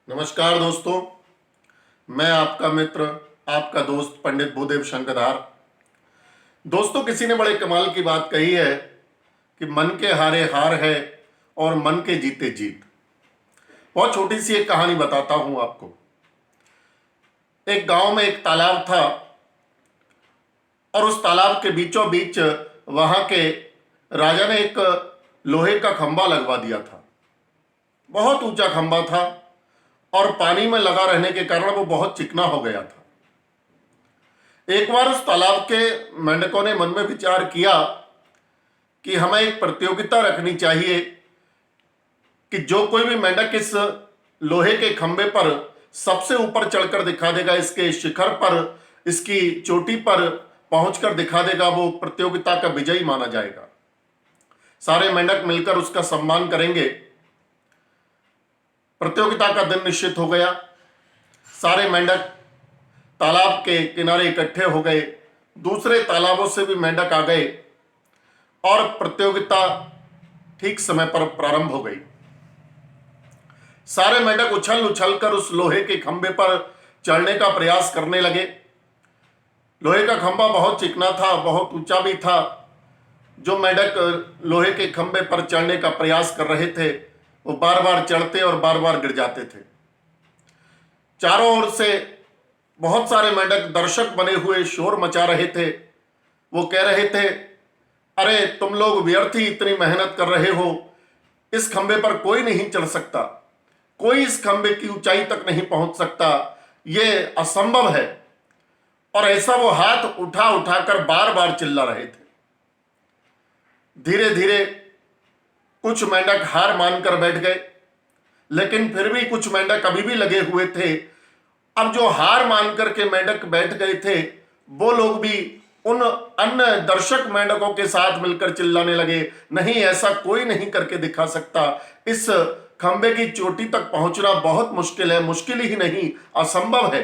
नमस्कार दोस्तों, मैं आपका मित्र, आपका दोस्त पंडित भूदेव शंकरधार। दोस्तों, किसी ने बड़े कमाल की बात कही है कि मन के हारे हार है और मन के जीते जीत। बहुत छोटी सी एक कहानी बताता हूं आपको। एक गांव में एक तालाब था और उस तालाब के बीचों बीच वहां के राजा ने एक लोहे का खंभा लगवा दिया था। बहुत ऊंचा खंभा था और पानी में लगा रहने के कारण वो बहुत चिकना हो गया था। एक बार उस तालाब के मेंढकों ने मन में विचार किया कि हमें एक प्रतियोगिता रखनी चाहिए कि जो कोई भी मेंढक इस लोहे के खंभे पर सबसे ऊपर चढ़कर दिखा देगा, इसके शिखर पर, इसकी चोटी पर पहुंचकर दिखा देगा, वो प्रतियोगिता का विजयी माना जाएगा। सारे मेंढक मिलकर उसका सम्मान करेंगे। प्रतियोगिता का दिन निश्चित हो गया। सारे मेंढक तालाब के किनारे इकट्ठे हो गए। दूसरे तालाबों से भी मेंढक आ गए और प्रतियोगिता ठीक समय पर प्रारंभ हो गई। सारे मेंढक उछल उछल कर उस लोहे के खंभे पर चढ़ने का प्रयास करने लगे। लोहे का खंभा बहुत चिकना था, बहुत ऊंचा भी था। जो मेंढक लोहे के खंभे पर चढ़ने का प्रयास कर रहे थे वो बार बार चढ़ते और बार बार गिर जाते थे। चारों ओर से बहुत सारे मेंढक दर्शक बने हुए शोर मचा रहे थे। वो कह रहे थे, अरे तुम लोग व्यर्थ ही इतनी मेहनत कर रहे हो, इस खंभे पर कोई नहीं चढ़ सकता, कोई इस खंभे की ऊंचाई तक नहीं पहुंच सकता, ये असंभव है। और ऐसा वो हाथ उठा उठाकर बार बार चिल्ला रहे थे। धीरे धीरे कुछ मेंढक हार मानकर बैठ गए, लेकिन फिर भी कुछ मेंढक अभी भी लगे हुए थे। अब जो हार मानकर के मेंढक बैठ गए थे वो लोग भी उन अन्य दर्शक मेंढकों के साथ मिलकर चिल्लाने लगे, नहीं, ऐसा कोई नहीं करके दिखा सकता, इस खंबे की चोटी तक पहुंचना बहुत मुश्किल है, मुश्किल ही नहीं, असंभव है।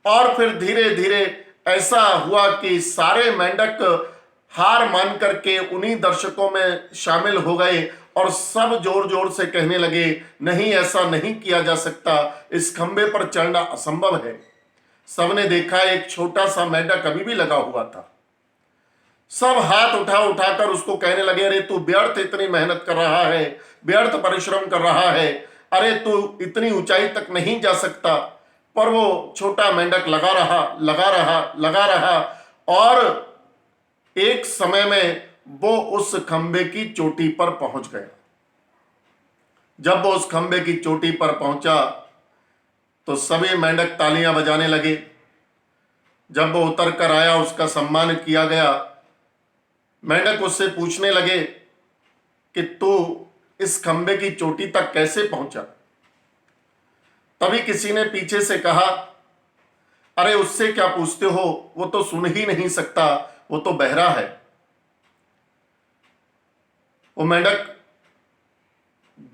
और फिर धीरे धीरे ऐसा हुआ कि सारे मेंढक हार मान करके उन्हीं दर्शकों में शामिल हो गए और सब जोर जोर से कहने लगे, नहीं, ऐसा नहीं किया जा सकता, इस खंबे पर चढ़ना असंभव है। सबने देखा एक छोटा सा मेंढक अभी भी लगा हुआ था। सब हाथ उठा उठाकर उसको कहने लगे, अरे तू व्यर्थ इतनी मेहनत कर रहा है, व्यर्थ परिश्रम कर रहा है, अरे तू इतनी ऊंचाई तक नहीं जा सकता। पर वो छोटा मेंढक लगा रहा, लगा रहा, लगा रहा और एक समय में वो उस खंबे की चोटी पर पहुंच गया। जब वो उस खंबे की चोटी पर पहुंचा तो सभी मेंढक तालियां बजाने लगे। जब वो उतर कर आया, उसका सम्मान किया गया। मेंढक उससे पूछने लगे कि तू इस खंबे की चोटी तक कैसे पहुंचा। तभी किसी ने पीछे से कहा, अरे उससे क्या पूछते हो, वो तो सुन ही नहीं सकता, वो तो बहरा है। वो मेंढक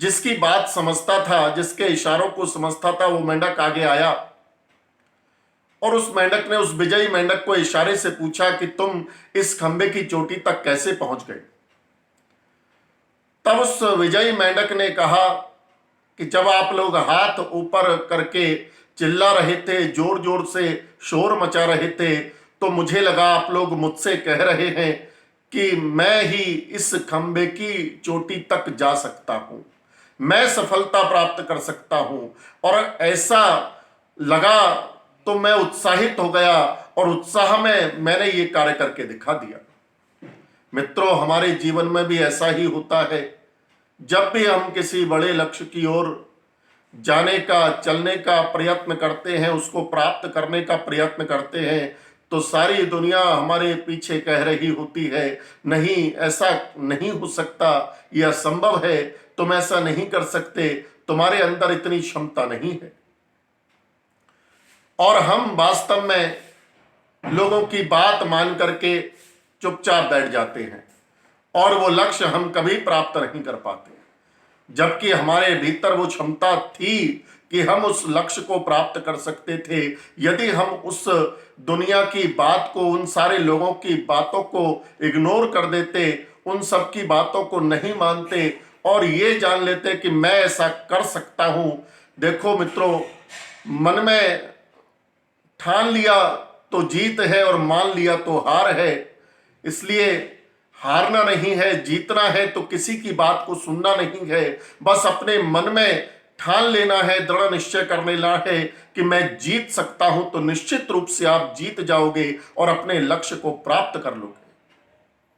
जिसकी बात समझता था, जिसके इशारों को समझता था, वो मेंढक आगे आया और उस मेंढक ने उस विजयी मेंढक को इशारे से पूछा कि तुम इस खंबे की चोटी तक कैसे पहुंच गए। तब उस विजयी मेंढक ने कहा कि जब आप लोग हाथ ऊपर करके चिल्ला रहे थे, जोर जोर से शोर मचा रहे थे, तो मुझे लगा आप लोग मुझसे कह रहे हैं कि मैं ही इस खंबे की चोटी तक जा सकता हूं, मैं सफलता प्राप्त कर सकता हूं। और ऐसा लगा तो मैं उत्साहित हो गया और उत्साह में मैंने ये कार्य करके दिखा दिया। मित्रों, हमारे जीवन में भी ऐसा ही होता है। जब भी हम किसी बड़े लक्ष्य की ओर जाने का, चलने का प्रयत्न करते हैं, उसको प्राप्त करने का प्रयत्न करते हैं, तो सारी दुनिया हमारे पीछे कह रही होती है, नहीं, ऐसा नहीं हो सकता, यह असंभव है, तुम ऐसा नहीं कर सकते, तुम्हारे अंदर इतनी क्षमता नहीं है। और हम वास्तव में लोगों की बात मान करके चुपचाप बैठ जाते हैं और वो लक्ष्य हम कभी प्राप्त नहीं कर पाते, जबकि हमारे भीतर वो क्षमता थी कि हम उस लक्ष्य को प्राप्त कर सकते थे। यदि हम उस दुनिया की बात को, उन सारे लोगों की बातों को इग्नोर कर देते, उन सब की बातों को नहीं मानते और ये जान लेते कि मैं ऐसा कर सकता हूं, देखो मित्रों, मन में ठान लिया तो जीत है और मान लिया तो हार है। इसलिए हारना नहीं है, जीतना है तो किसी की बात को सुनना नहीं है। बस अपने मन में ठान लेना है, दृढ़ निश्चय कर लेना है कि मैं जीत सकता हूं, तो निश्चित रूप से आप जीत जाओगे और अपने लक्ष्य को प्राप्त कर लोगे।